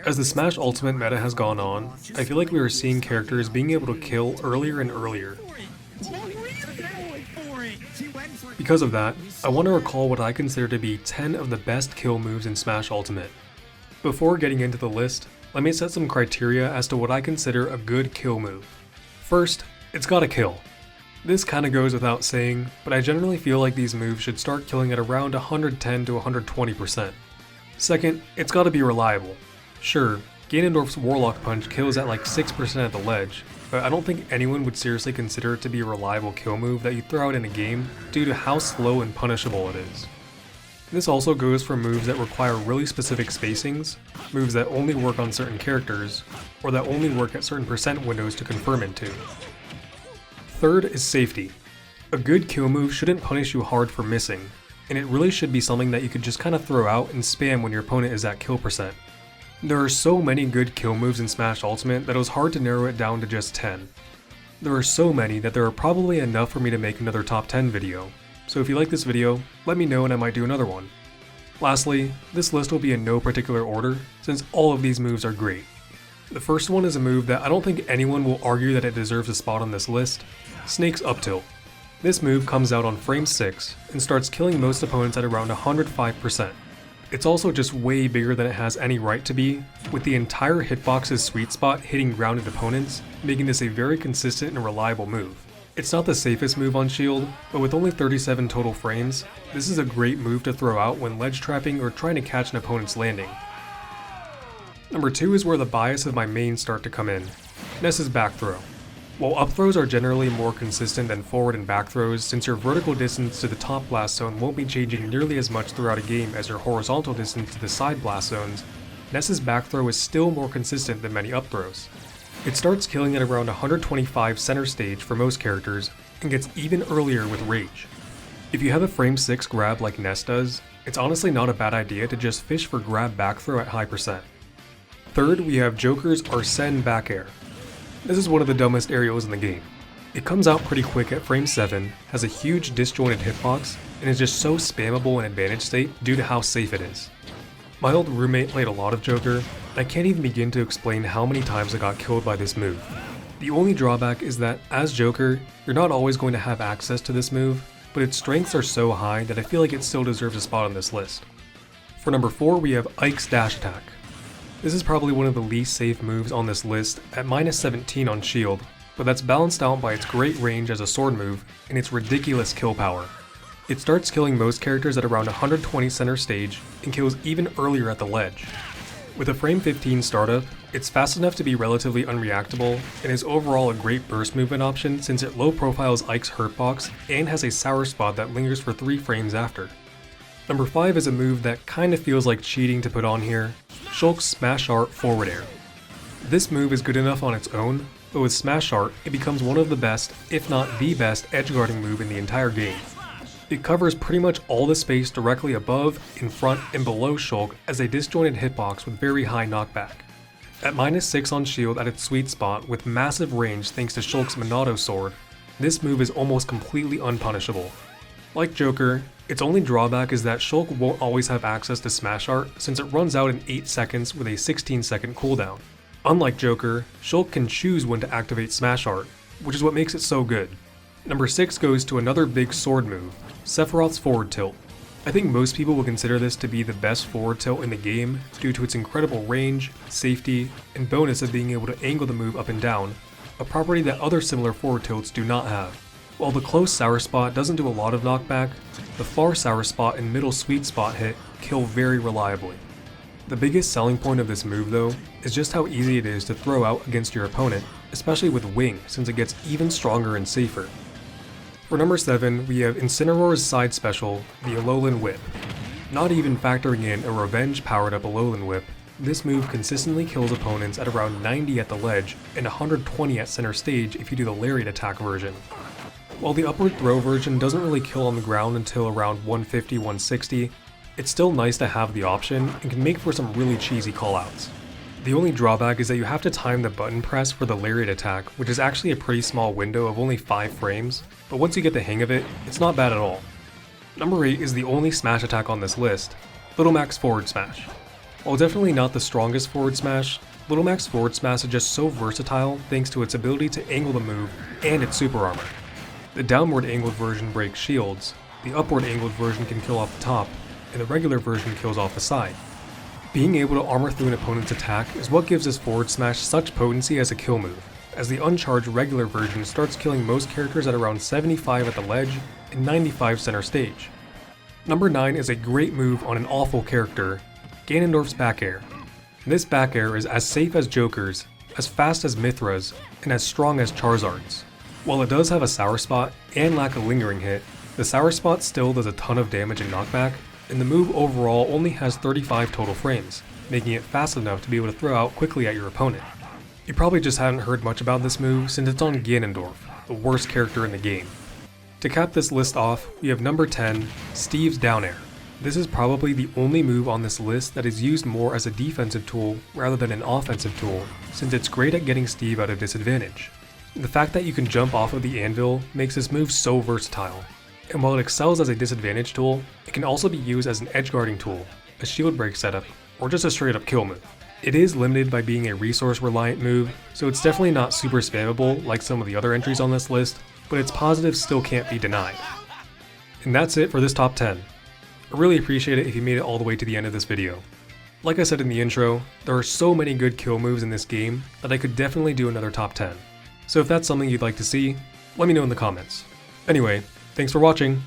As the Smash Ultimate meta has gone on, I feel like we are seeing characters being able to kill earlier and earlier. Because of that, I want to recall what I consider to be 10 of the best kill moves in Smash Ultimate. Before getting into the list, let me set some criteria as to what I consider a good kill move. First, it's gotta kill. This kinda goes without saying, but I generally feel like these moves should start killing at around 110 to 120%. Second, it's gotta be reliable. Sure, Ganondorf's Warlock Punch kills at like 6% at the ledge, but I don't think anyone would seriously consider it to be a reliable kill move that you throw out in a game due to how slow and punishable it is. This also goes for moves that require really specific spacings, moves that only work on certain characters, or that only work at certain percent windows to confirm into. Third is safety. A good kill move shouldn't punish you hard for missing, and it really should be something that you could just kinda throw out and spam when your opponent is at kill percent. There are so many good kill moves in Smash Ultimate that it was hard to narrow it down to just 10. There are so many that there are probably enough for me to make another top 10 video, so if you like this video, let me know and I might do another one. Lastly, this list will be in no particular order, since all of these moves are great. The first one is a move that I don't think anyone will argue that it deserves a spot on this list, Snake's Up Tilt. This move comes out on frame 6 and starts killing most opponents at around 105%. It's also just way bigger than it has any right to be, with the entire hitbox's sweet spot hitting grounded opponents, making this a very consistent and reliable move. It's not the safest move on Shield, but with only 37 total frames, this is a great move to throw out when ledge trapping or trying to catch an opponent's landing. Number 2 is where the bias of my mains start to come in, Ness's back throw. While up throws are generally more consistent than forward and back throws, since your vertical distance to the top blast zone won't be changing nearly as much throughout a game as your horizontal distance to the side blast zones, Ness's back throw is still more consistent than many up throws. It starts killing at around 125 center stage for most characters, and gets even earlier with Rage. If you have a frame 6 grab like Ness does, it's honestly not a bad idea to just fish for grab back throw at high percent. Third, we have Joker's Arsene back air. This is one of the dumbest aerials in the game. It comes out pretty quick at frame 7, has a huge disjointed hitbox, and is just so spammable in advantage state due to how safe it is. My old roommate played a lot of Joker, and I can't even begin to explain how many times I got killed by this move. The only drawback is that, as Joker, you're not always going to have access to this move, but its strengths are so high that I feel like it still deserves a spot on this list. For number 4, we have Ike's dash attack. This is probably one of the least safe moves on this list at minus 17 on shield, but that's balanced out by its great range as a sword move and its ridiculous kill power. It starts killing most characters at around 120 center stage and kills even earlier at the ledge. With a frame 15 startup, it's fast enough to be relatively unreactable and is overall a great burst movement option since it low profiles Ike's hurtbox and has a sour spot that lingers for 3 frames after. Number 5 is a move that kinda feels like cheating to put on here, Shulk's Smash Art forward air. This move is good enough on its own, but with Smash Art, it becomes one of the best, if not the best, edgeguarding move in the entire game. It covers pretty much all the space directly above, in front, and below Shulk as a disjointed hitbox with very high knockback. At minus 6 on shield at its sweet spot with massive range thanks to Shulk's Monado sword, this move is almost completely unpunishable. Like Joker, its only drawback is that Shulk won't always have access to Smash Art since it runs out in 8 seconds with a 16-second cooldown. Unlike Joker, Shulk can choose when to activate Smash Art, which is what makes it so good. Number 6 goes to another big sword move, Sephiroth's forward tilt. I think most people will consider this to be the best forward tilt in the game due to its incredible range, safety, and bonus of being able to angle the move up and down, a property that other similar forward tilts do not have. While the close sour spot doesn't do a lot of knockback, the far sour spot and middle sweet spot hit kill very reliably. The biggest selling point of this move though, is just how easy it is to throw out against your opponent, especially with Wing since it gets even stronger and safer. For number 7, we have Incineroar's side special, the Alolan Whip. Not even factoring in a revenge powered up Alolan Whip, this move consistently kills opponents at around 90 at the ledge and 120 at center stage if you do the Lariat attack version. While the upward throw version doesn't really kill on the ground until around 150-160, it's still nice to have the option and can make for some really cheesy callouts. The only drawback is that you have to time the button press for the Lariat attack, which is actually a pretty small window of only 5 frames, but once you get the hang of it, it's not bad at all. Number 8 is the only smash attack on this list, Little Mac's forward smash. While definitely not the strongest forward smash, Little Mac's forward smash is just so versatile thanks to its ability to angle the move and its super armor. The downward angled version breaks shields, the upward angled version can kill off the top, and the regular version kills off the side. Being able to armor through an opponent's attack is what gives this forward smash such potency as a kill move, as the uncharged regular version starts killing most characters at around 75 at the ledge and 95 center stage. Number 9 is a great move on an awful character, Ganondorf's back air. This back air is as safe as Joker's, as fast as Mythra's, and as strong as Charizard's. While it does have a sour spot and lack a lingering hit, the sour spot still does a ton of damage and knockback, and the move overall only has 35 total frames, making it fast enough to be able to throw out quickly at your opponent. You probably just haven't heard much about this move since it's on Ganondorf, the worst character in the game. To cap this list off, we have number 10, Steve's down air. This is probably the only move on this list that is used more as a defensive tool rather than an offensive tool, since it's great at getting Steve at a disadvantage. The fact that you can jump off of the anvil makes this move so versatile. And while it excels as a disadvantage tool, it can also be used as an edge guarding tool, a shield break setup, or just a straight up kill move. It is limited by being a resource reliant move, so it's definitely not super spammable like some of the other entries on this list, but its positives still can't be denied. And that's it for this top 10. I really appreciate it if you made it all the way to the end of this video. Like I said in the intro, there are so many good kill moves in this game that I could definitely do another top 10. So if that's something you'd like to see, let me know in the comments. Anyway, thanks for watching.